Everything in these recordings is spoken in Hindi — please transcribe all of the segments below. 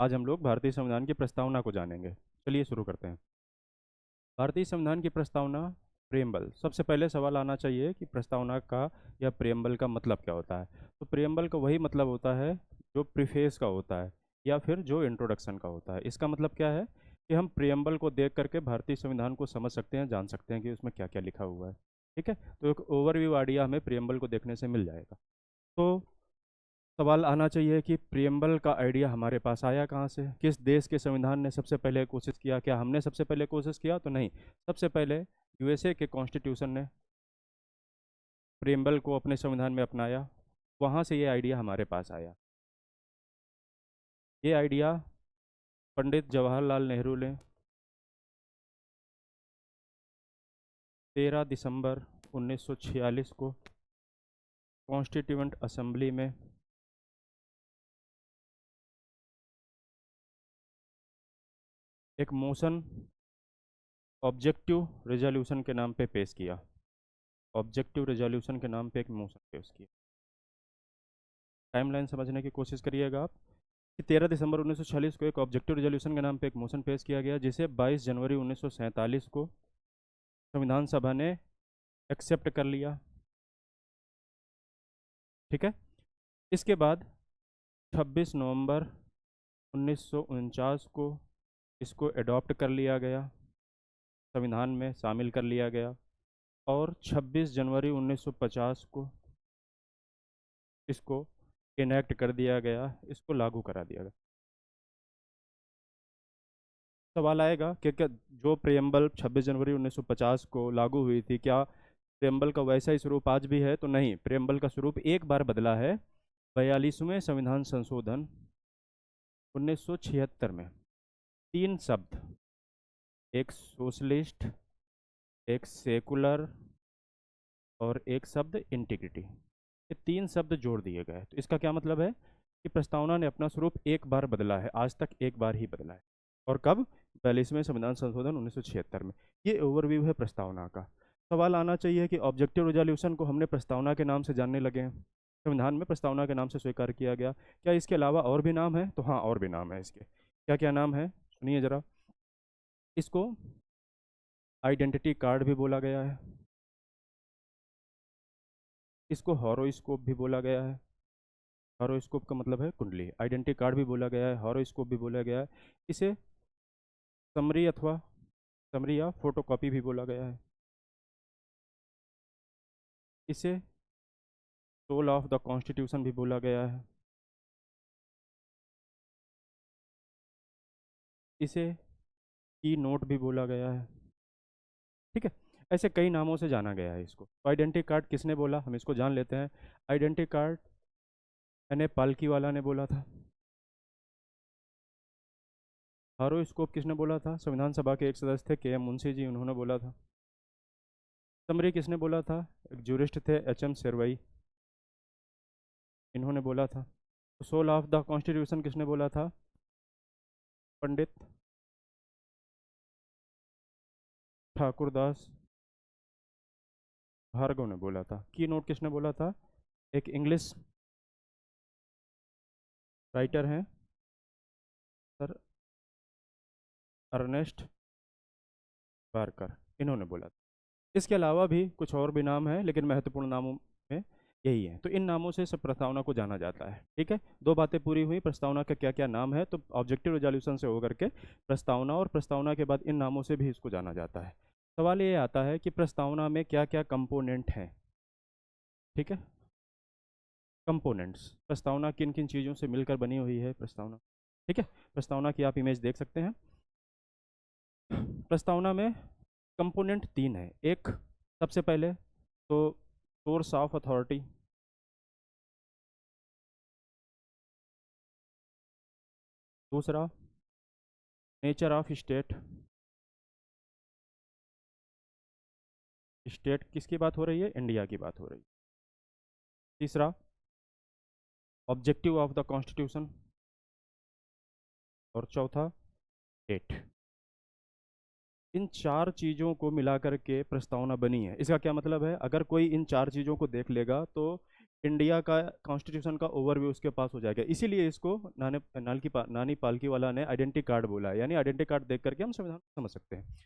आज हम लोग भारतीय संविधान की प्रस्तावना को जानेंगे। चलिए शुरू करते हैं। भारतीय संविधान की प्रस्तावना, प्रेम्बल। सबसे पहले सवाल आना चाहिए कि प्रस्तावना का या प्रेम्बल का मतलब क्या होता है। तो प्रेम्बल का वही मतलब होता है जो प्रीफेस का होता है या फिर जो इंट्रोडक्शन का होता है। इसका मतलब क्या है कि हम प्रेम्बल को देख करके भारतीय संविधान को समझ सकते हैं, जान सकते हैं कि उसमें क्या क्या लिखा हुआ है। ठीक है, तो एक ओवरव्यू आइडिया हमें प्रेम्बल को देखने से मिल जाएगा। तो सवाल आना चाहिए कि प्रियम्बल का आइडिया हमारे पास आया कहाँ से, किस देश के संविधान ने सबसे पहले कोशिश किया। क्या हमने सबसे पहले कोशिश किया? तो नहीं, सबसे पहले यूएसए के कॉन्स्टिट्यूशन ने प्रियम्बल को अपने संविधान में अपनाया, वहाँ से ये आइडिया हमारे पास आया। ये आइडिया पंडित जवाहरलाल नेहरू ने 13 दिसंबर 1946 को कॉन्स्टिट्यूएंट असेंबली में एक मोशन ऑब्जेक्टिव रेजोल्यूशन के नाम पे पेश किया। ऑब्जेक्टिव रेजोल्यूशन के नाम पे एक मोशन पेश किया। टाइमलाइन समझने की कोशिश करिएगा आप कि 13 दिसंबर 1946 को एक ऑब्जेक्टिव रेजोल्यूशन के नाम पे एक मोशन पेश किया गया, जिसे 22 जनवरी 1947 को संविधान सभा ने एक्सेप्ट कर लिया। ठीक है, इसके बाद 26 नवंबर 1949 को इसको अडॉप्ट कर लिया गया, संविधान में शामिल कर लिया गया, और 26 जनवरी 1950 को इसको इनेक्ट कर दिया गया, इसको लागू करा दिया गया। सवाल आएगा कि क्या जो प्रेम्बल 26 जनवरी 1950 को लागू हुई थी, क्या प्रेम्बल का वैसा ही स्वरूप आज भी है? तो नहीं, प्रेम्बल का स्वरूप एक बार बदला है 42वें संविधान संशोधन 1976 में। 3 शब्द, एक सोशलिस्ट, एक सेकुलर और एक शब्द इंटीग्रिटी, ये 3 शब्द जोड़ दिए गए। तो इसका क्या मतलब है कि प्रस्तावना ने अपना स्वरूप एक बार बदला है, आज तक एक बार ही बदला है। और कब? 42वें संविधान संशोधन 1976 में। ये ओवरव्यू है प्रस्तावना का। सवाल आना चाहिए कि ऑब्जेक्टिव रेजोल्यूशन को हमने प्रस्तावना के नाम से जानने लगे हैं, संविधान में प्रस्तावना के नाम से स्वीकार किया गया, क्या इसके अलावा और भी नाम है? तो हाँ, और भी नाम है इसके। क्या क्या नाम है सुनिए जरा। इसको आइडेंटिटी कार्ड भी बोला गया है, इसको हॉरोस्कोप भी बोला गया है। हॉरोस्कोप का मतलब है कुंडली। आइडेंटिटी कार्ड भी बोला गया है, हॉरोस्कोप भी बोला गया है। इसे समरी अथवा समरी या फोटोकॉपी भी बोला गया है। इसे सोल ऑफ द कॉन्स्टिट्यूशन भी बोला गया है। इसे की नोट भी बोला गया है। ठीक है, ऐसे कई नामों से जाना गया है इसको। तो आइडेंटिटी कार्ड किसने बोला, हम इसको जान लेते हैं। आइडेंटिटी कार्ड यानी पालकी वाला ने बोला था। हॉरोस्कोप किसने बोला था? संविधान सभा के एक सदस्य थे के एम मुंशी जी, उन्होंने बोला था। समरी किसने बोला था? एक जूरिस्ट थे एच एम शेरवई, इन्होंने बोला था। सोल ऑफ द कॉन्स्टिट्यूशन किसने बोला था? पंडित ठाकुरदास भार्गव ने बोला था। की नोट किसने बोला था? एक इंग्लिश राइटर हैं सर अर्नेस्ट बारकर, इन्होंने बोला था। इसके अलावा भी कुछ और भी नाम हैं, लेकिन महत्वपूर्ण नामों में यही है। तो इन नामों से सब प्रस्तावना को जाना जाता है। ठीक है, 2 बातें पूरी हुई, प्रस्तावना का क्या क्या नाम है। तो ऑब्जेक्टिव रेजोल्यूशन से होकर के प्रस्तावना, और प्रस्तावना के बाद इन नामों से भी इसको जाना जाता है। सवाल ये आता है कि प्रस्तावना में क्या क्या कंपोनेंट हैं। ठीक है, कंपोनेंट्स, प्रस्तावना किन किन चीज़ों से मिलकर बनी हुई है प्रस्तावना। ठीक है, प्रस्तावना की आप इमेज देख सकते हैं। प्रस्तावना में कंपोनेंट 3 है। एक, सबसे पहले तो सोर्स ऑफ अथॉरिटी, दूसरा नेचर ऑफ स्टेट, स्टेट किसकी बात हो रही है? इंडिया की बात हो रही है। तीसरा ऑब्जेक्टिव ऑफ द कॉन्स्टिट्यूशन, और चौथा डेट। इन 4 चीज़ों को मिलाकर के प्रस्तावना बनी है। इसका क्या मतलब है? अगर कोई इन 4 चीज़ों को देख लेगा तो इंडिया का कॉन्स्टिट्यूशन का ओवरव्यू उसके पास हो जाएगा। इसीलिए इसको नानी पालकी वाला ने आइडेंटिटी कार्ड बोला है, यानी आइडेंटिटी कार्ड देख करके हम संविधान को समझ सकते हैं।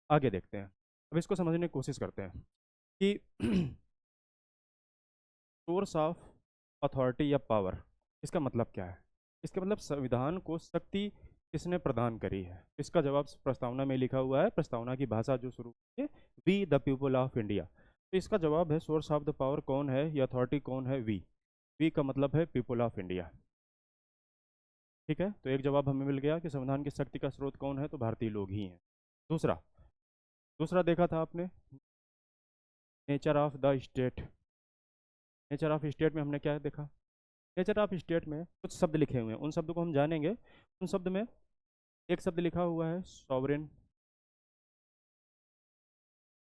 आगे देखते हैं, अब इसको समझने की कोशिश करते हैं कि सोर्स ऑफ अथॉरिटी या पावर, इसका मतलब क्या है। इसका मतलब संविधान को शक्ति किसने प्रदान करी है। इसका जवाब प्रस्तावना में लिखा हुआ है, प्रस्तावना की भाषा जो शुरू है we the people of India. तो इसका जवाब है सोर्स ऑफ द पावर कौन है या अथॉरिटी कौन है, वी। वी का मतलब है पीपल ऑफ इंडिया। ठीक है, तो एक जवाब हमें मिल गया कि संविधान की शक्ति का स्रोत कौन है, तो भारतीय लोग ही हैं। दूसरा दूसरा देखा था आपने, nature of the state. Nature of state में हमने क्या देखा, नेचर ऑफ स्टेट में कुछ शब्द लिखे हुए हैं, उन शब्दों को हम जानेंगे। उन शब्द में एक शब्द लिखा हुआ है सॉवरेन,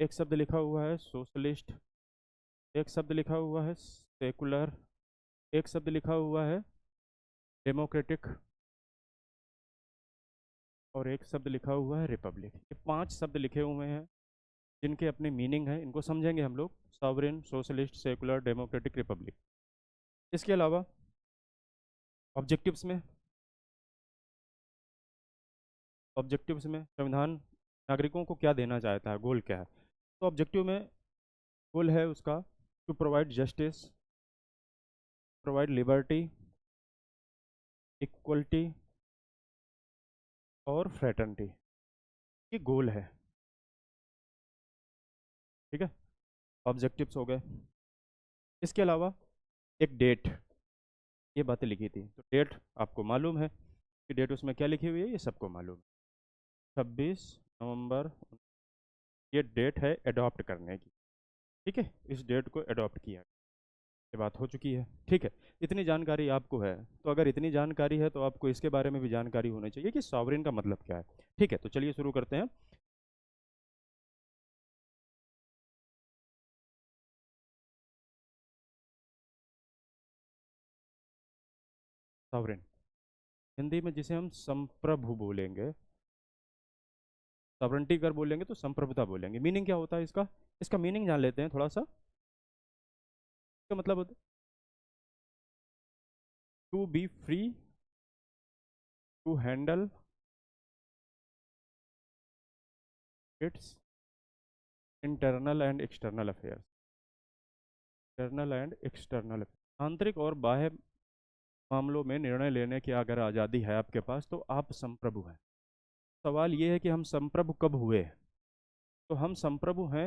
एक शब्द लिखा हुआ है सोशलिस्ट, एक शब्द लिखा हुआ है सेकुलर, एक शब्द लिखा हुआ है डेमोक्रेटिक, और एक शब्द लिखा हुआ है रिपब्लिक। ये 5 शब्द लिखे हुए हैं जिनके अपने मीनिंग है, इनको समझेंगे हम लोग, sovereign, socialist, secular, democratic, Republic. इसके अलावा ऑब्जेक्टिव्स में, ऑब्जेक्टिव्स में संविधान नागरिकों को क्या देना चाहता है, गोल क्या है। तो ऑब्जेक्टिव में गोल है उसका to provide justice, provide liberty, equality और फ्रेटर्निटी, ये गोल है। ठीक है, ऑब्जेक्टिव्स हो गए। इसके अलावा एक डेट, ये बातें लिखी थी, तो डेट आपको मालूम है कि डेट उसमें क्या लिखी हुई है, ये सबको मालूम है, 26 नवंबर। ये डेट है अडॉप्ट करने की। ठीक है, इस डेट को अडॉप्ट किया, ये बात हो चुकी है। ठीक है, इतनी जानकारी आपको है, तो अगर इतनी जानकारी है तो आपको इसके बारे में भी जानकारी होनी चाहिए कि सॉवरेन का मतलब क्या है। ठीक है, तो चलिए शुरू करते हैं। सॉवरेन हिंदी में जिसे हम संप्रभु बोलेंगे, सॉवरेंटी अगर बोलेंगे तो संप्रभुता बोलेंगे। मीनिंग क्या होता है इसका, इसका मीनिंग जान लेते हैं थोड़ा सा। इसका मतलब होता है to be free to handle its internal and external affairs, internal and external, आंतरिक और बाह्य मामलों में निर्णय लेने की अगर आज़ादी है आपके पास तो आप संप्रभु हैं। सवाल ये है कि हम संप्रभु कब हुए, तो हम संप्रभु हैं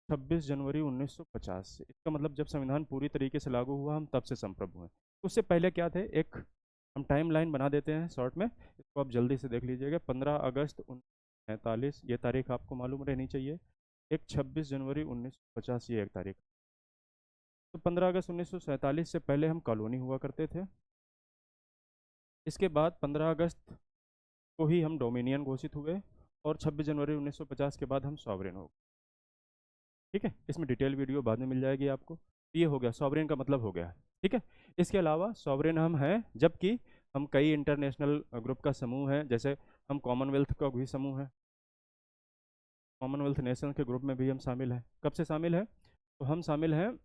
26 जनवरी 1950 से। इसका मतलब जब संविधान पूरी तरीके से लागू हुआ हम तब से संप्रभु हैं। उससे पहले क्या थे, एक हम टाइम लाइन बना देते हैं शॉर्ट में, इसको आप जल्दी से देख लीजिएगा। 15 अगस्त 1947, ये तारीख आपको मालूम रहनी चाहिए। एक 26 जनवरी 1950, ये एक तारीख। तो 15 अगस्त 1947 से पहले हम कॉलोनी हुआ करते थे। इसके बाद 15 अगस्त को ही हम डोमिनियन घोषित हुए, और 26 जनवरी 1950 के बाद हम सॉवरेन हो गए। ठीक है, इसमें डिटेल वीडियो बाद में मिल जाएगी आपको। ये हो गया सॉवरेन का मतलब हो गया। ठीक है, इसके अलावा सॉवरेन हम हैं जबकि हम कई इंटरनेशनल ग्रुप का समूह है, जैसे हम कॉमनवेल्थ का भी समूह है, कॉमनवेल्थ नेशन के ग्रुप में भी हम शामिल हैं। कब से शामिल हैं, तो हम शामिल हैं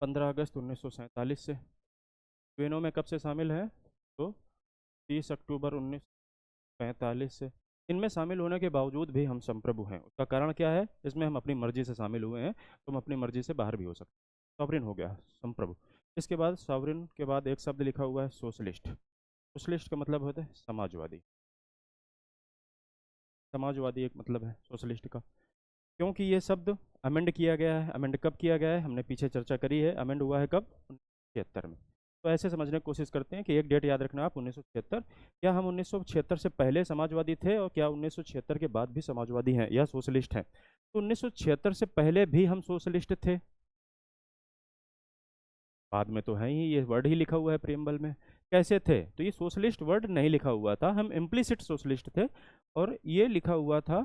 15 अगस्त 1947 से। यूएनओ में कब से शामिल है, तो 30 अक्टूबर 1945 से। इनमें शामिल होने के बावजूद भी हम संप्रभु हैं, उसका कारण क्या है, इसमें हम अपनी मर्जी से शामिल हुए हैं, तो हम अपनी मर्जी से बाहर भी हो सकते हैं। सॉवरेन हो गया संप्रभु। इसके बाद सॉवरेन के बाद एक शब्द लिखा हुआ है सोशलिस्ट। सोशलिस्ट का मतलब होता है समाजवादी, समाजवादी एक मतलब है सोशलिस्ट का। क्योंकि ये शब्द अमेंड किया गया है, अमेंड कब किया गया है हमने पीछे चर्चा करी है, अमेंड हुआ है कब, 1976 में। तो ऐसे समझने की कोशिश करते हैं कि एक डेट याद रखना आप, 1976। क्या हम 1976 से पहले समाजवादी थे, और क्या 1976 के बाद भी समाजवादी हैं या सोशलिस्ट हैं। तो 1976 से पहले भी हम सोशलिस्ट थे, बाद में तो है ही, ये वर्ड ही लिखा हुआ है प्रियम्बल में। कैसे थे, तो ये सोशलिस्ट वर्ड नहीं लिखा हुआ था, हम इम्प्लिसिट सोशलिस्ट थे, और ये लिखा हुआ था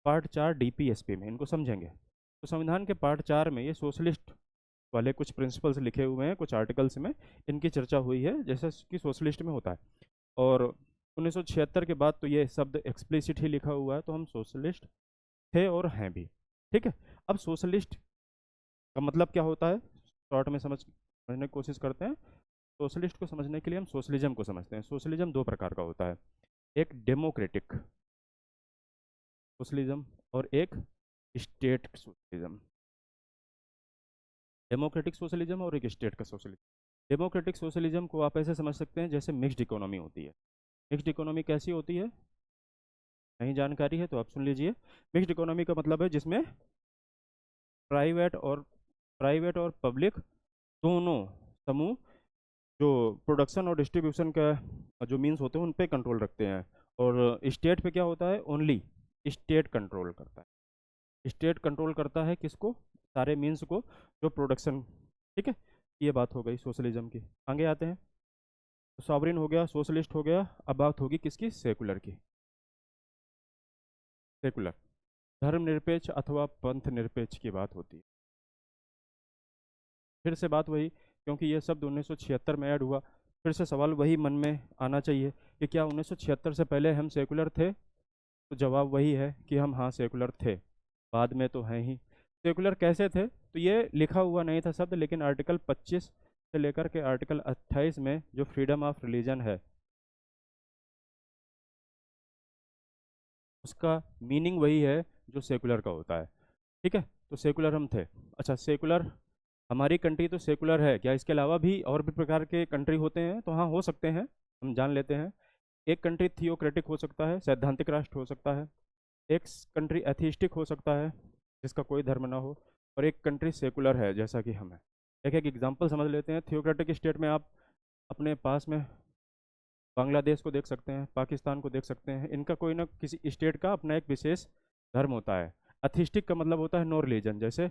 पार्ट 4 डीपीएसपी में, इनको समझेंगे। तो संविधान के पार्ट 4 में ये सोशलिस्ट वाले कुछ प्रिंसिपल्स लिखे हुए हैं, कुछ आर्टिकल्स में इनकी चर्चा हुई है, जैसे कि सोशलिस्ट में होता है। और 1976 के बाद तो ये शब्द एक्सप्लिसिट ही लिखा हुआ है, तो हम सोशलिस्ट थे और हैं भी। ठीक है, अब सोशलिस्ट का मतलब क्या होता है, शॉर्ट में समझने की कोशिश करते हैं। सोशलिस्ट को समझने के लिए हम सोशलिज्म को समझते हैं। सोशलिज्म दो प्रकार का होता है, एक डेमोक्रेटिक सोशलिज्म और एक स्टेट सोशलिज्म। डेमोक्रेटिक सोशलिज्म और एक स्टेट का सोशलिज्म। डेमोक्रेटिक सोशलिज्म को आप ऐसे समझ सकते हैं जैसे मिक्स्ड इकोनॉमी होती है। मिक्स्ड इकोनॉमी कैसी होती है, नहीं जानकारी है तो आप सुन लीजिए। मिक्स्ड इकोनॉमी का मतलब है जिसमें प्राइवेट और पब्लिक दोनों समूह जो प्रोडक्शन और डिस्ट्रीब्यूशन का जो मीन्स होते हैं उन पे कंट्रोल रखते हैं। और स्टेट पे क्या होता है, ओनली स्टेट कंट्रोल करता है। स्टेट कंट्रोल करता है किसको, सारे मीन्स को, जो प्रोडक्शन। ठीक है, ये बात हो गई सोशलिज्म की। आगे आते हैं। सॉवरेन हो गया, सोशलिस्ट हो गया। अब बात होगी किसकी, सेकुलर की। सेकुलर धर्मनिरपेक्ष अथवा पंथ निरपेक्ष की बात होती है। फिर से बात वही, क्योंकि ये शब्द 1976 में ऐड हुआ, फिर से सवाल वही मन में आना चाहिए कि क्या 1976 से पहले हम सेकुलर थे। तो जवाब वही है कि हम हाँ सेकुलर थे, बाद में तो हैं ही। सेकुलर कैसे थे, तो ये लिखा हुआ नहीं था शब्द, लेकिन आर्टिकल 25 से लेकर के आर्टिकल 28 में जो फ्रीडम ऑफ रिलीजन है उसका मीनिंग वही है जो सेकुलर का होता है। ठीक है, तो सेकुलर हम थे। अच्छा, सेकुलर हमारी कंट्री तो सेकुलर है, क्या इसके अलावा भी और भी प्रकार के कंट्री होते हैं, तो हाँ हो सकते हैं, हम जान लेते हैं। एक कंट्री थियोक्रेटिक हो सकता है, सैद्धांतिक राष्ट्र हो सकता है। एक कंट्री एथिस्टिक हो सकता है, जिसका कोई धर्म ना हो। और एक कंट्री सेकुलर है, जैसा कि हम है। एक एक एग्जांपल समझ लेते हैं। थियोक्रेटिक स्टेट में आप अपने पास में बांग्लादेश को देख सकते हैं, पाकिस्तान को देख सकते हैं। इनका कोई ना किसी स्टेट का अपना एक विशेष धर्म होता है। एथिस्टिक का मतलब होता है नो रिलीजन, जैसे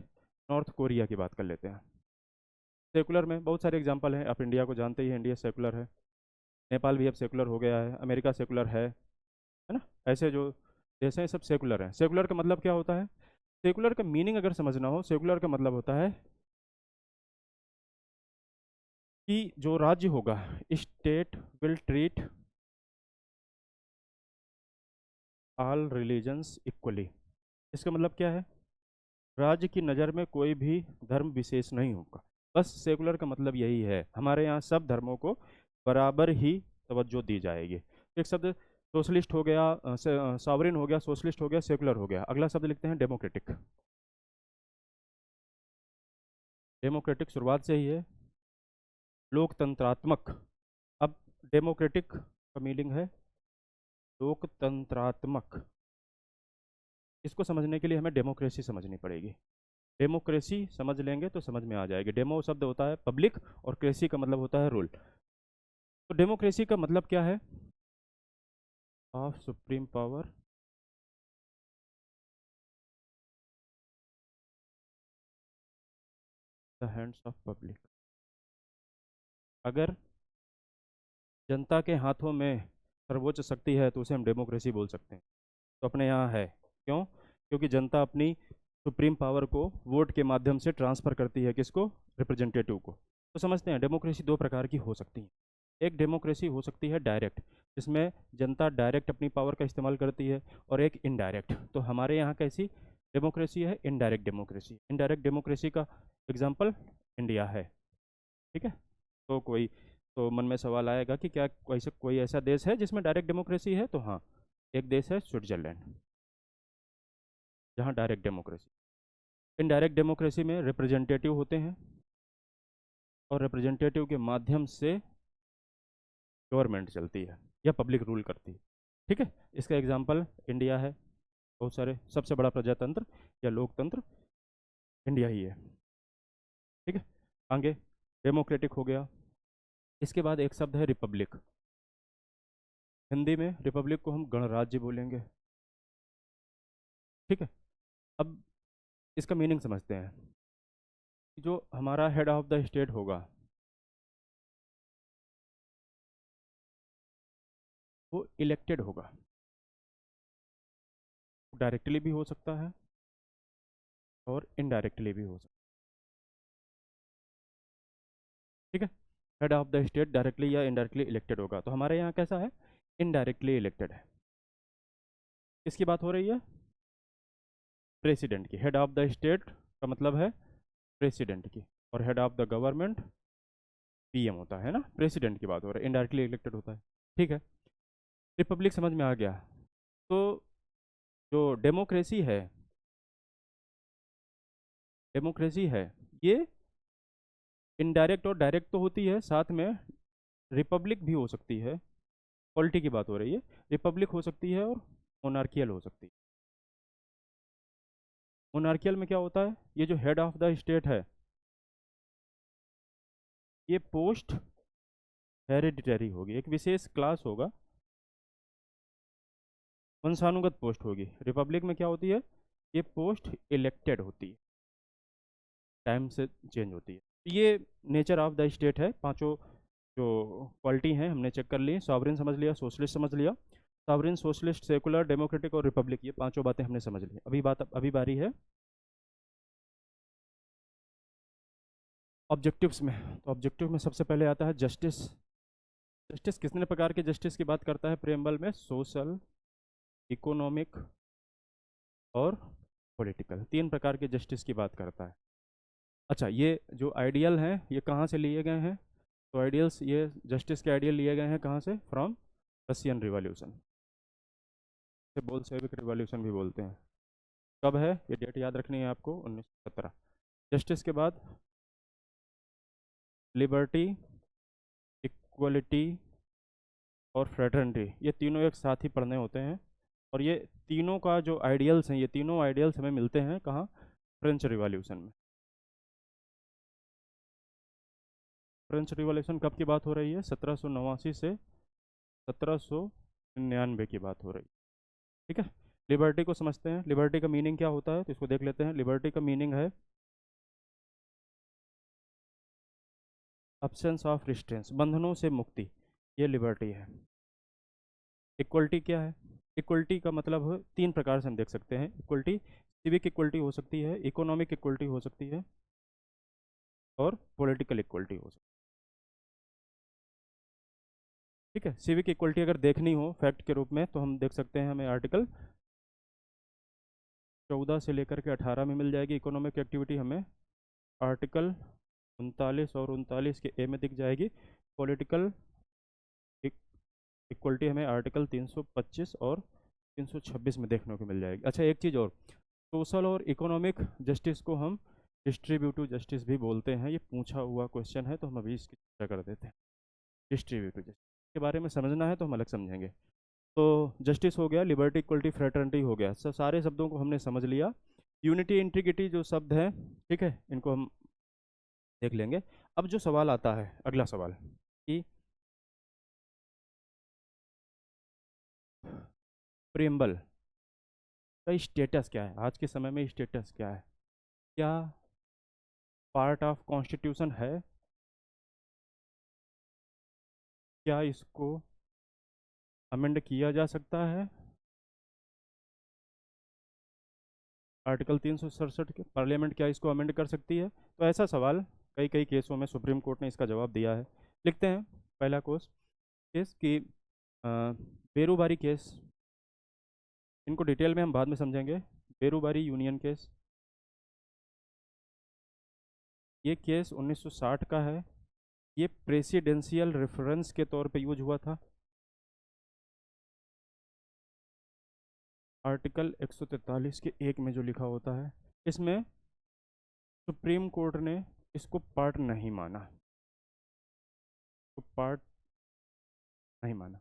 नॉर्थ कोरिया की बात कर लेते हैं। सेकुलर में बहुत सारे एग्जांपल हैं, आप इंडिया को जानते ही हैं, इंडिया सेकुलर है। नेपाल भी अब सेकुलर हो गया है, अमेरिका सेकुलर है ना। ऐसे जो देश हैं सब सेकुलर हैं। सेकुलर का मतलब क्या होता है, सेकुलर का मीनिंग अगर समझना हो, सेकुलर का मतलब होता है कि जो राज्य होगा, state will treat all religions equally. इसका मतलब क्या है, राज्य की नज़र में कोई भी धर्म विशेष नहीं होगा। बस सेकुलर का मतलब यही है, हमारे यहाँ सब धर्मों को बराबर ही तवज्जो दी जाएगी। एक शब्द सोशलिस्ट हो गया, सॉवरेन हो गया, सोशलिस्ट हो गया, सेकुलर हो गया। अगला शब्द लिखते हैं डेमोक्रेटिक। डेमोक्रेटिक शुरुआत से ही है, लोकतंत्रात्मक। अब डेमोक्रेटिक का मीनिंग है लोकतंत्रात्मक। इसको समझने के लिए हमें डेमोक्रेसी समझनी पड़ेगी। डेमोक्रेसी समझ लेंगे तो समझ में आ जाएगी। डेमो शब्द होता है पब्लिक और क्रेसी का मतलब होता है रूल। तो डेमोक्रेसी का मतलब क्या है, of supreme power the hands of public. अगर जनता के हाथों में सर्वोच्च शक्ति है तो उसे हम डेमोक्रेसी बोल सकते हैं। तो अपने यहाँ है, क्यों, क्योंकि जनता अपनी सुप्रीम पावर को वोट के माध्यम से ट्रांसफर करती है, किसको, रिप्रेजेंटेटिव को। तो समझते हैं डेमोक्रेसी दो प्रकार की हो सकती है। एक डेमोक्रेसी हो सकती है डायरेक्ट, जिसमें जनता डायरेक्ट अपनी पावर का इस्तेमाल करती है, और एक इनडायरेक्ट। तो हमारे यहाँ कैसी डेमोक्रेसी है, इनडायरेक्ट डेमोक्रेसी। इनडायरेक्ट डेमोक्रेसी का एग्जाम्पल इंडिया है। ठीक है, तो कोई तो मन में सवाल आएगा कि क्या कोई ऐसा देश है जिसमें डायरेक्ट डेमोक्रेसी है, तो हाँ, एक देश है स्विट्जरलैंड, जहाँ डायरेक्ट डेमोक्रेसी। इनडायरेक्ट डेमोक्रेसी में रिप्रेजेंटेटिव होते हैं, और रिप्रेजेंटेटिव के माध्यम से गवर्नमेंट चलती है या पब्लिक रूल करती है। ठीक है, इसका एग्जांपल इंडिया है। बहुत सारे, सबसे बड़ा प्रजातंत्र या लोकतंत्र इंडिया ही है। ठीक है, आगे डेमोक्रेटिक हो गया। इसके बाद एक शब्द है रिपब्लिक। हिंदी में रिपब्लिक को हम गणराज्य बोलेंगे। ठीक है, अब इसका मीनिंग समझते हैं। जो हमारा हेड ऑफ द स्टेट होगा वो इलेक्टेड होगा। डायरेक्टली भी हो सकता है और इनडायरेक्टली भी हो सकता है। ठीक है, head of the state directly या इनडायरेक्टली इलेक्टेड होगा। तो हमारे यहाँ कैसा है, इनडायरेक्टली इलेक्टेड है। किसकी बात हो रही है, प्रेसिडेंट की। हेड ऑफ द स्टेट का मतलब है प्रेसिडेंट की। और head of the government PM होता है ना, प्रेसिडेंट की बात हो रही है, इनडायरेक्टली इलेक्टेड होता है। ठीक है, रिपब्लिक समझ में आ गया। तो जो डेमोक्रेसी है ये इनडायरेक्ट और डायरेक्ट तो होती है, साथ में रिपब्लिक भी हो सकती है, पॉलिटी की बात हो रही है, रिपब्लिक हो सकती है और मोनार्कियल हो सकती है। मोनार्कियल में क्या होता है, ये जो हेड ऑफ द स्टेट है ये पोस्ट हेरिडिटरी होगी, एक विशेष क्लास होगा, वंशानुगत पोस्ट होगी। रिपब्लिक में क्या होती है, ये पोस्ट इलेक्टेड होती है, टाइम से चेंज होती है। ये नेचर ऑफ द स्टेट है। पांचों जो क्वालिटी हैं हमने चेक कर ली। सॉवरेन समझ लिया, सोशलिस्ट समझ लिया, सॉवरेन, सोशलिस्ट, सेकुलर, डेमोक्रेटिक और रिपब्लिक, ये पांचों बातें हमने समझ ली। अभी बारी है ऑब्जेक्टिव्स में। तो ऑब्जेक्टिव में सबसे पहले आता है जस्टिस। जस्टिस कितने प्रकार के जस्टिस की बात करता है प्रेम्बल में, सोशल, इकोनॉमिक और पॉलिटिकल, तीन प्रकार के जस्टिस की बात करता है। अच्छा, ये जो आइडियल हैं ये कहाँ से लिए गए हैं, तो आइडियल्स, ये जस्टिस के आइडियल लिए गए हैं कहाँ से, फ्रॉम रशियन रिवॉल्यूशन, से बोल्शेविक रिवॉल्यूशन भी बोलते हैं। कब है ये डेट याद रखनी है आपको, 1917। जस्टिस के बाद लिबर्टी, इक्वलिटी और फ्रेटर्निटी, ये तीनों एक साथ ही पढ़ने होते हैं। और ये तीनों का जो आइडियल्स हैं, ये तीनों आइडियल्स हमें मिलते हैं कहाँ, फ्रेंच रिवॉल्यूशन में। फ्रेंच रिवॉल्यूशन कब की बात हो रही है, 1789 से 1799 की बात हो रही है। ठीक है, लिबर्टी को समझते हैं। लिबर्टी का मीनिंग क्या होता है, तो इसको देख लेते हैं। लिबर्टी का मीनिंग है अब्सेंस ऑफ रिस्ट्रेंस, बंधनों से मुक्ति, ये लिबर्टी है। इक्वलिटी क्या है, इक्वलिटी का मतलब तीन प्रकार से हम देख सकते हैं इक्वलिटी। सिविक इक्वलिटी हो सकती है, इकोनॉमिक इक्वलिटी हो सकती है और पॉलिटिकल इक्वलिटी हो सकती है। ठीक है, सिविक इक्वलिटी अगर देखनी हो फैक्ट के रूप में तो हम देख सकते हैं, हमें आर्टिकल 14 से लेकर के 18 में मिल जाएगी। इकोनॉमिक एक्टिविटी हमें आर्टिकल 39 और 39 के ए में दिख जाएगी। पॉलिटिकल इक्वलिटी हमें आर्टिकल 325 और 326 में देखने को मिल जाएगी। अच्छा, एक चीज़ और, सोशल और इकोनॉमिक जस्टिस को हम डिस्ट्रीब्यूटिव जस्टिस भी बोलते हैं। ये पूछा हुआ क्वेश्चन है तो हम अभी इसकी चर्चा कर देते हैं। डिस्ट्रीब्यूटिव जस्टिस के बारे में समझना है तो हम अलग समझेंगे। तो जस्टिस हो गया, लिबर्टी, इक्वलिटी, फ्रेटर्निटी हो गया, सारे शब्दों को हमने समझ लिया। यूनिटी, इंटीग्रिटी जो शब्द हैं, ठीक है, इनको हम देख लेंगे। अब जो सवाल आता है, अगला सवाल कि प्रेम्बल का स्टेटस क्या है, आज के समय में स्टेटस क्या है, क्या पार्ट ऑफ कॉन्स्टिट्यूशन है, क्या इसको अमेंड किया जा सकता है, आर्टिकल 367 के पार्लियामेंट क्या इसको अमेंड कर सकती है। तो ऐसा सवाल कई कई केसों में सुप्रीम कोर्ट ने इसका जवाब दिया है। लिखते हैं पहला केस कि बेरूबारी केस, इनको डिटेल में हम बाद में समझेंगे। बेरूबारी यूनियन केस, ये केस 1960 का है। ये प्रेसिडेंशियल रेफरेंस के तौर पे यूज हुआ था। आर्टिकल 143 के एक में जो लिखा होता है, इसमें सुप्रीम कोर्ट ने इसको पार्ट नहीं माना, तो पार्ट नहीं माना।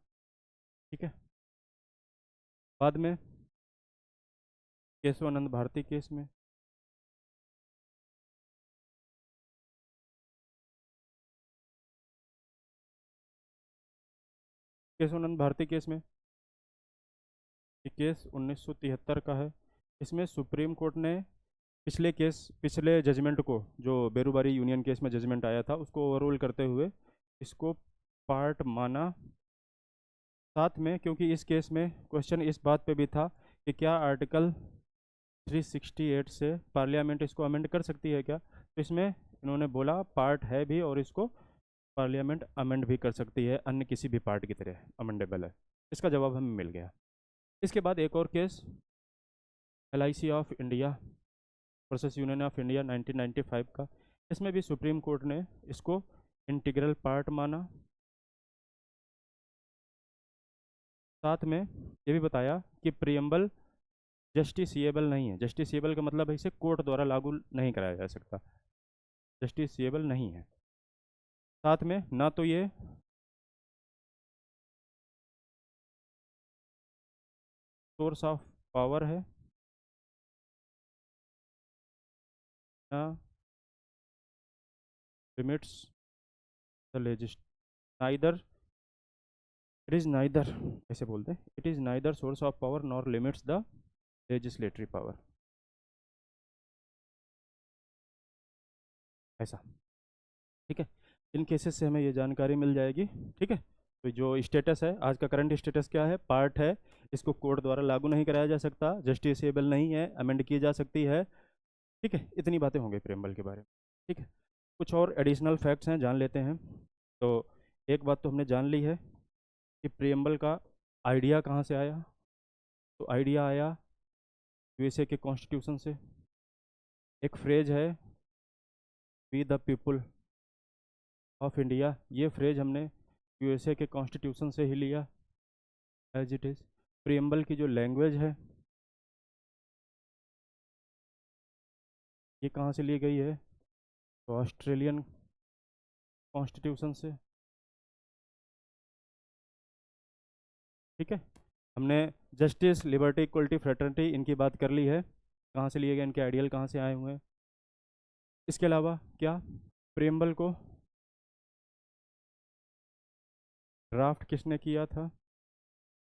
ठीक है, बाद में केशवानंद भारती केस में, केशवानंद भारती केस में, ये केस 1973 का है। इसमें सुप्रीम कोर्ट ने पिछले जजमेंट को, जो बेरूबारी यूनियन केस में जजमेंट आया था, उसको ओवररूल करते हुए इसको पार्ट माना। साथ में क्योंकि इस केस में क्वेश्चन इस बात पे भी था कि क्या आर्टिकल 368 से पार्लियामेंट इसको अमेंड कर सकती है क्या, तो इसमें इन्होंने बोला पार्ट है भी और इसको पार्लियामेंट अमेंड भी कर सकती है, अन्य किसी भी पार्ट की तरह अमेंडेबल है। इसका जवाब हमें मिल गया। इसके बाद एक और case, LIC of India versus union of India 1995 का। इसमें भी सुप्रीम कोर्ट ने इसको इंटीग्रल पार्ट माना। साथ में ये भी बताया कि प्रियम्बल जस्टिसिएबल नहीं है। जस्टिसिएबल का मतलब है इसे कोर्ट द्वारा लागू नहीं कराया जा सकता, जस्टिसिएबल नहीं है। साथ में ना तो ये सोर्स ऑफ पावर है, ना limits the legist, neither it is neither, ऐसे बोलते हैं, it is neither source of power nor limits the legislatory power, ऐसा। ठीक है, इन केसेस से हमें ये जानकारी मिल जाएगी। ठीक है, तो जो स्टेटस है, आज का करंट स्टेटस क्या है, पार्ट है, इसको कोर्ट द्वारा लागू नहीं कराया जा सकता, जस्टिसेबल नहीं है, अमेंड की जा सकती है। ठीक है, इतनी बातें होंगी प्रेम्बल के बारे में। ठीक है, कुछ और एडिशनल फैक्ट्स हैं, जान लेते हैं। तो एक बात तो हमने जान ली है कि प्रेम्बल का आइडिया कहाँ से आया। तो आइडिया आया यूएसए के कॉन्स्टिट्यूशन से। एक फ्रेज है, we the people of India, ये फ्रेज हमने यूएसए के कॉन्स्टिट्यूशन से ही लिया एज इट इज़। प्रियम्बल की जो लैंग्वेज है ये कहाँ से ली गई है, तो ऑस्ट्रेलियन कॉन्स्टिट्यूशन से। ठीक है, हमने जस्टिस, लिबर्टी, इक्वलिटी, फ्रेटर्निटी इनकी बात कर ली है, कहाँ से लिए गए, इनके आइडियल कहाँ से आए हुए हैं। इसके अलावा क्या, प्रियम्बल को ड्राफ्ट किसने किया था।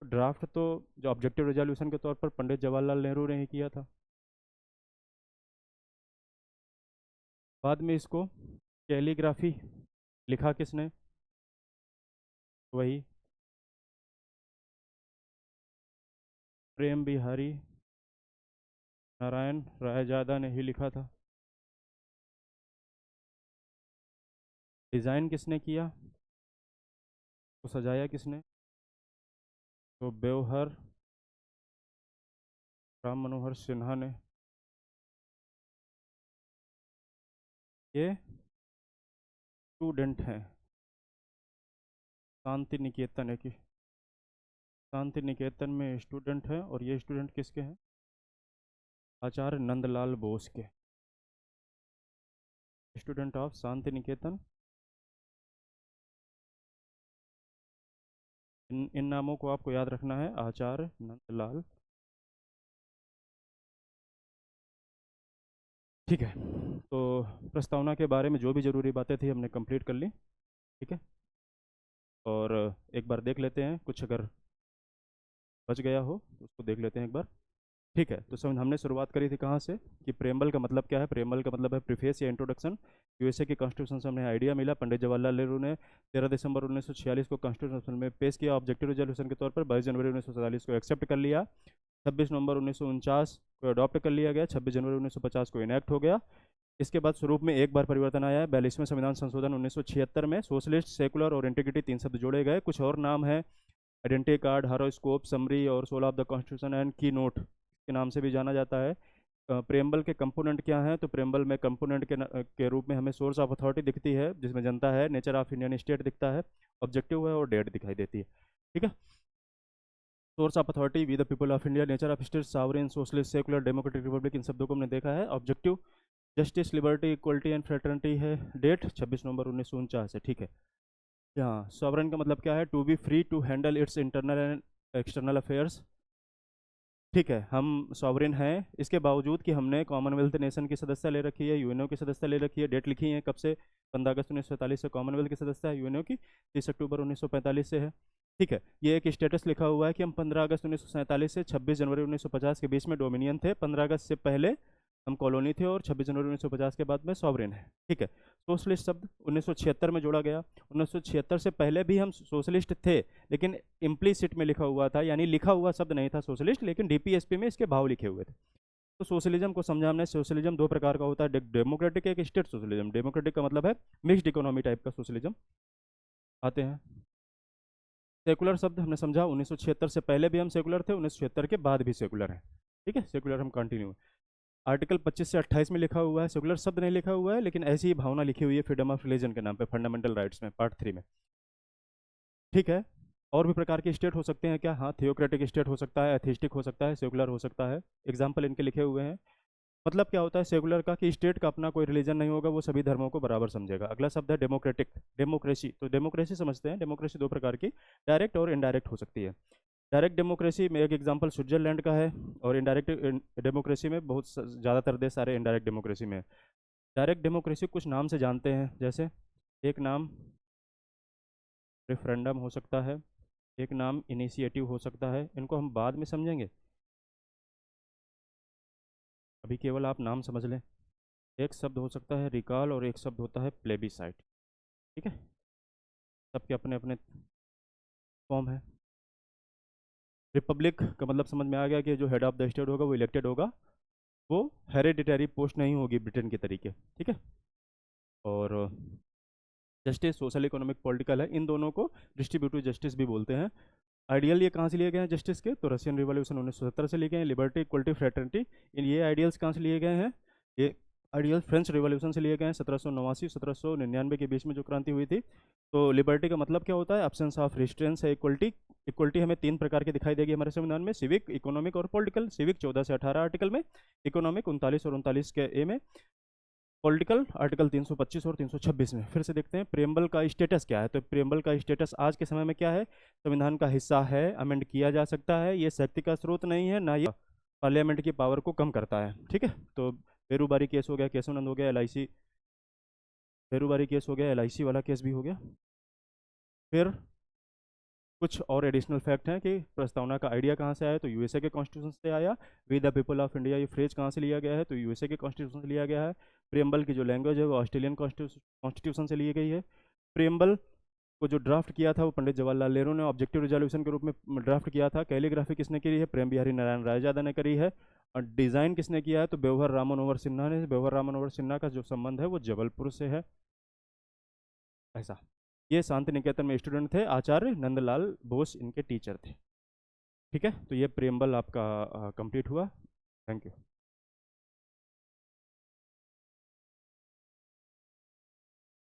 ड्राफ्ट तो जो ऑब्जेक्टिव रेजोल्यूशन के तौर पर पंडित जवाहरलाल नेहरू ने ही किया था। बाद में इसको कैलीग्राफी लिखा किसने, वही प्रेम बिहारी नारायण रायजादा ने ही लिखा था। डिज़ाइन किसने किया, तो सजाया किसने, तो बेवहर राम मनोहर सिन्हा ने। ये स्टूडेंट हैं शांति निकेतन है कि, शांति निकेतन में स्टूडेंट हैं, और ये स्टूडेंट किसके हैं, आचार्य नंदलाल बोस के, स्टूडेंट ऑफ शांति निकेतन। इन नामों को आपको याद रखना है, आचार्य नंदलाल। ठीक है, तो प्रस्तावना के बारे में जो भी ज़रूरी बातें थी हमने कंप्लीट कर ली। ठीक है, और एक बार देख लेते हैं, कुछ अगर बच गया हो तो उसको देख लेते हैं एक बार। ठीक है, तो समझ हमने शुरुआत करी थी कहाँ से, कि प्रेम्बल का मतलब क्या है। प्रेम्बल का मतलब है प्रीफेस या इंट्रोडक्शन। यूएसए के कॉन्स्टिट्यूशन से हमने आइडिया मिला, पंडित जवाहरलाल नेहरू ने 13 दिसंबर 1946 को कॉन्स्टिट्यूशन में पेश किया, ऑब्जेक्टिव रेजोल्यूशन के तौर पर 22 जनवरी 1947 को एक्सेप्ट कर लिया, 26 नवंबर 1949 को अडॉप्ट कर लिया गया, 26 जनवरी 1950 को इनैक्ट हो गया। इसके बाद स्वरूप में एक बार परिवर्तन आया है, 42वें संविधान संशोधन 1976 में सोशलिस्ट, सेकुलर और इंटीग्रिटी 3 शब्द जोड़े गए। कुछ और नाम है, आइडेंटिटी कार्ड, हारोस्कोप, समरी और soul of the constitution and keynote के नाम से भी जाना जाता है। प्रेम्बल के कंपोनेंट क्या हैं, तो प्रेम्बल में कंपोनेंट के रूप में हमें सोर्स ऑफ अथॉरिटी दिखती है जिसमें जनता है, नेचर ऑफ इंडियन स्टेट दिखता है, ऑब्जेक्टिव है और डेट दिखाई देती है। ठीक है, source of authority, we the people of India, nature of state, sovereign, socialist, secular, democratic republic, इन शब्दों को हमने देखा है। Objective justice, liberty, equality and fraternity है, डेट 26 नवंबर 1949 है। ठीक है, यहाँ सॉवरेन का मतलब क्या है, to be free to handle its internal and external affairs. ठीक है, हम सॉवरेन हैं, इसके बावजूद कि हमने कॉमनवेल्थ नेशन की सदस्यता ले रखी है, यूएनओ की सदस्यता ले रखी है। डेट लिखी है कब से, 15 अगस्त 1947 से कॉमनवेल्थ की सदस्यता है, यूएनओ की 30 अक्टूबर 1945 से है। ठीक है, ये एक स्टेटस लिखा हुआ है कि हम 15 अगस्त 1947 से 26 जनवरी 1950 के बीच में डोमिनियन थे, 15 अगस्त से पहले हम कॉलोनी थे, और 26 जनवरी 1950 के बाद में सॉवरेन है। ठीक है, सोशलिस्ट शब्द 1976 में जोड़ा गया। 1976 से पहले भी हम सोशलिस्ट थे, लेकिन इम्प्लीसिट में लिखा हुआ था, यानी लिखा हुआ शब्द नहीं था सोशलिस्ट, लेकिन डीपीएसपी में इसके भाव लिखे हुए थे। तो सोशलिज्म को समझा हमने, सोशलिज्म दो प्रकार का होता है, डेमोक्रेटिक, एक स्टेट सोशलिज्म। डेमोक्रेटिक का मतलब है मिक्स्ड इकोनॉमी टाइप का सोशलिज्म आते हैं। सेकुलर शब्द हमने समझा, 1976 से पहले भी हम सेकुलर थे, 1976 के बाद भी सेकुलर हैं। ठीक है, सेकुलर हम कंटिन्यू। आर्टिकल 25 से 28 में लिखा हुआ है, सेकुलर शब्द नहीं लिखा हुआ है, लेकिन ऐसी ही भावना लिखी हुई है फ्रीडम ऑफ रिलीजन के नाम पे, फंडामेंटल राइट्स में, पार्ट 3 में। ठीक है। और भी प्रकार के स्टेट हो सकते हैं क्या? हाँ, थियोक्रेटिक स्टेट हो सकता है, एथिस्टिक हो सकता है, सेकुलर हो सकता है। एग्जाम्पल इनके लिखे हुए हैं। मतलब क्या होता है सेकुलर का, कि स्टेट का अपना कोई रिलीजन नहीं होगा, वो सभी धर्मों को बराबर समझेगा। अगला शब्द है डेमोक्रेटिक, डेमोक्रेसी। तो डेमोक्रेसी समझते हैं, डेमोक्रेसी दो प्रकार की, डायरेक्ट और इनडायरेक्ट हो सकती है। डायरेक्ट डेमोक्रेसी में एक एग्जांपल स्विट्जरलैंड का है, और इनडायरेक्ट डेमोक्रेसी में बहुत ज़्यादातर देश सारे इनडायरेक्ट डेमोक्रेसी में है। डायरेक्ट डेमोक्रेसी कुछ नाम से जानते हैं, जैसे एक नाम रेफरेंडम हो सकता है, एक नाम इनिशिएटिव हो सकता है, इनको हम बाद में समझेंगे, अभी केवल आप नाम समझ लें। एक शब्द हो सकता है रिकॉल, और एक शब्द होता है प्लेबिसाइट। ठीक है, सबके अपने अपने फॉर्म है। रिपब्लिक का मतलब समझ में आ गया कि जो हेड ऑफ द स्टेट होगा वो इलेक्टेड होगा, वो हेरिडिटरी पोस्ट नहीं होगी ब्रिटेन के तरीके। ठीक है। और जस्टिस सोशल इकोनॉमिक पॉलिटिकल है, इन दोनों को डिस्ट्रीब्यूटिव जस्टिस भी बोलते हैं। आइडियल ये कहाँ से लिए गए हैं जस्टिस के? तो रशियन रिवॉल्यूशन 1970 से लिए गए हैं। लिबर्टी, इक्वलिटी, फ्रेटर्निटी, इन ये आइडियल्स कहाँ से लिए गए हैं? ये आइडियल फ्रेंच रिवॉल्यूशन से लिए गए हैं, 1789 1799 के बीच में जो क्रांति हुई थी। तो लिबर्टी का मतलब क्या होता है? एब्सेंस ऑफ रिस्ट्रेंस है। इक्वलिटी, इक्वलिटी हमें तीन प्रकार की दिखाई देगी हमारे संविधान में, सिविक, इकोनॉमिक और पॉलिटिकल। सिविक 14 से 18 आर्टिकल में, इकोनॉमिक 39 और 39 के ए में, पॉलिटिकल आर्टिकल 325 और 326 में। फिर से देखते हैं प्रेम्बल का स्टेटस क्या है। तो प्रेम्बल का स्टेटस आज के समय में क्या है? संविधान का हिस्सा है, अमेंड किया जा सकता है, ये शक्ति का स्रोत नहीं है, ना ये पार्लियामेंट की पावर को कम करता है। ठीक है। तो बेरूबारी केस हो गया, केशवानंद हो गया, एलआईसी, बेरूबारी केस हो गया, एलआईसी वाला केस भी हो गया। फिर कुछ और एडिशनल फैक्ट हैं कि प्रस्तावना का आइडिया कहाँ से आया, तो यूएसए के कॉन्स्टिट्यूशन से आया। We the people of India, ये फ्रेज कहाँ से लिया गया है? तो यूएसए के कॉन्स्टिट्यूशन से लिया गया है। प्रेम्बल की जो लैंग्वेज है वो ऑस्ट्रेलियन कॉन्स्टिट्यूशन से ली गई है। प्रेम्बल को जो ड्राफ्ट किया था वो पंडित जवाहरलाल नेहरू ने ऑब्जेक्टिव रिजोल्यूशन के रूप में ड्राफ्ट किया था। कैलीग्राफी किसने की है? प्रेम बिहारी नारायण रायजादा ने करी है। और डिज़ाइन किसने किया है? तो बेवहर रामनोहर सिन्हा ने। बेवहर रामनोहर सिन्हा का जो संबंध है वो जबलपुर से है। ऐसा। ये शांति निकेतन में स्टूडेंट थे, आचार्य नंदलाल बोस इनके टीचर थे। ठीक है। तो ये प्रेम्बल आपका कंप्लीट हुआ। Thank you.